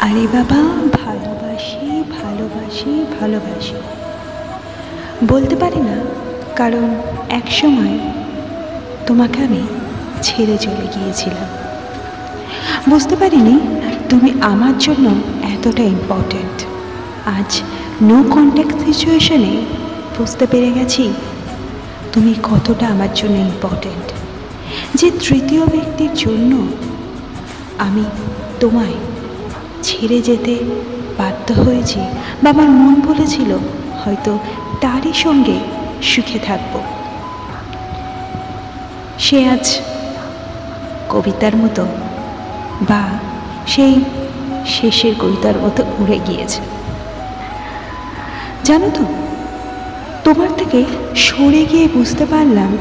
আরে বাবা, ভালোবাসি ভালোবাসি ভালোবাসি বলতে পারি না, কারণ একসময় তোমাকে আমি ছেড়ে চলে গিয়েছিলাম। বুঝতে পারিনি তুমি আমার জন্য এতটা ইম্পর্ট্যান্ট। আজ নো কন্ট্যাক্ট সিচুয়েশনে বুঝতে পেরে গেছি তুমি কতটা আমার জন্য ইম্পর্ট্যান্ট, যে তৃতীয় ব্যক্তির জন্য আমি তোমায় ছেড়ে যেতে বাধ্য হয়েছি, বা আমার মন বলেছিল হয়তো তারই সঙ্গে সুখে থাকব। সে আজ কবিতার মতো বা সেই শেষের কবিতার মতো উড়ে গিয়েছে। জানো তো, তোমার থেকে সরে গিয়ে বুঝতে পারলাম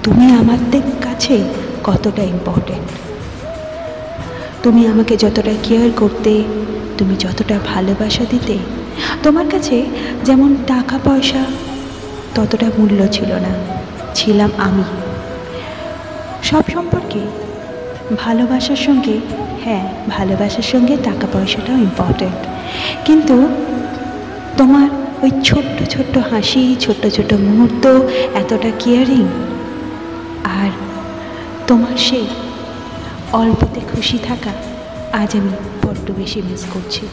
তুমি আমাদের কাছে কতটা ইম্পর্ট্যান্ট। তুমি আমাকে যতটা কেয়ার করতে, তুমি যতটা ভালোবাসা দিতে, তোমার কাছে যেমন টাকা পয়সা ততটা মূল্য ছিল না, ছিলাম আমি। সব সম্পর্কে ভালোবাসার সঙ্গে, হ্যাঁ ভালোবাসার সঙ্গে টাকা পয়সাটাও ইম্পর্ট্যান্ট, কিন্তু তোমার ওই ছোট্ট ছোট্ট হাসি, ছোট্ট ছোট্ট মুহূর্ত, এতটা কেয়ারিং, আর তোমার সেই অল্পতে খুশি থাকা আজ আমি বড্ড বেশি মিস করছি।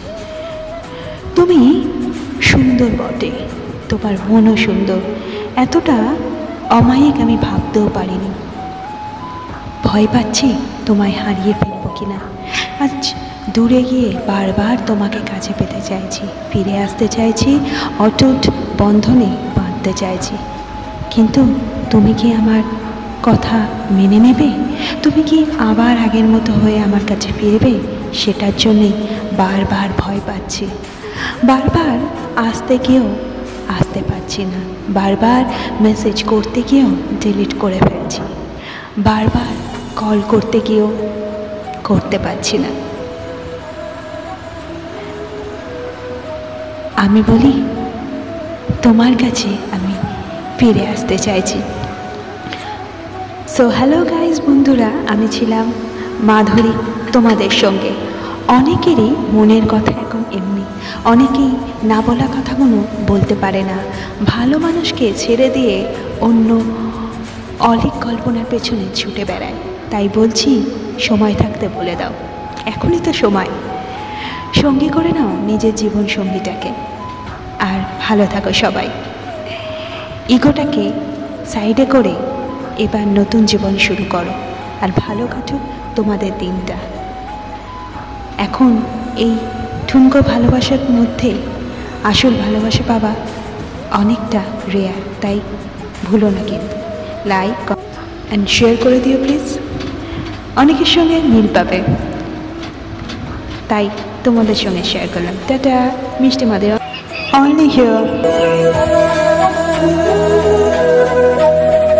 তুমি সুন্দর বটে, তোমার মনও সুন্দর, এতটা অমায়িক আমি ভাবতেও পারিনি। ভয় পাচ্ছি তোমায় হারিয়ে ফেলবো কিনা। আজ দূরে গিয়ে বারবার তোমাকে কাছে পেতে চাইছি, ফিরে আসতে চাইছি, অটুট বন্ধনে বাঁধতে চাইছি, কিন্তু তুমি কি আমার কথা মেনে নেবে? তুমি কি আবার আগের মতো হয়ে আমার কাছে ফিরবে? সেটার জন্যেই বারবার ভয় পাচ্ছি। বারবার আসতে গিয়েও আসতে পারছি না, বারবার মেসেজ করতে গিয়েও ডিলিট করে ফেলছি, বারবার কল করতে গিয়েও করতে পারছি না। আমি বলি তোমার কাছে আমি ফিরে আসতে চাইছি। সো হ্যালো গাইজ বন্ধুরা, আমি ছিলাম মাধুরী তোমাদের সঙ্গে। অনেকেরই মনের কথা এখন এমনি, অনেকেই না বলা কথাগুলো বলতে পারে না, ভালো মানুষকে ছেড়ে দিয়ে অন্য অলিক কল্পনার পেছনে ছুটে বেড়ায়। তাই বলছি, সময় থাকতে বলে দাও, এখনই তো সময়। সঙ্গী করে নাও নিজের জীবন সঙ্গীটাকে, আর ভালো থাকো সবাই। ইগোটাকে সাইডে করে এবার নতুন জীবন শুরু করো, আর ভালো কাটুক তোমাদের দিনটা। এখন এই ঠুনকো ভালোবাসার মধ্যে আসল ভালোবাসা পাওয়া অনেকটা রেয়ার, তাই ভুলো না কিন্তু লাইক অ্যান্ড শেয়ার করে দিও প্লিজ। অনেকের সঙ্গে মিল পাবে, তাই তোমাদের সঙ্গে শেয়ার করলাম। টাটা, মিষ্টি মাদের অনলি হিয়ার।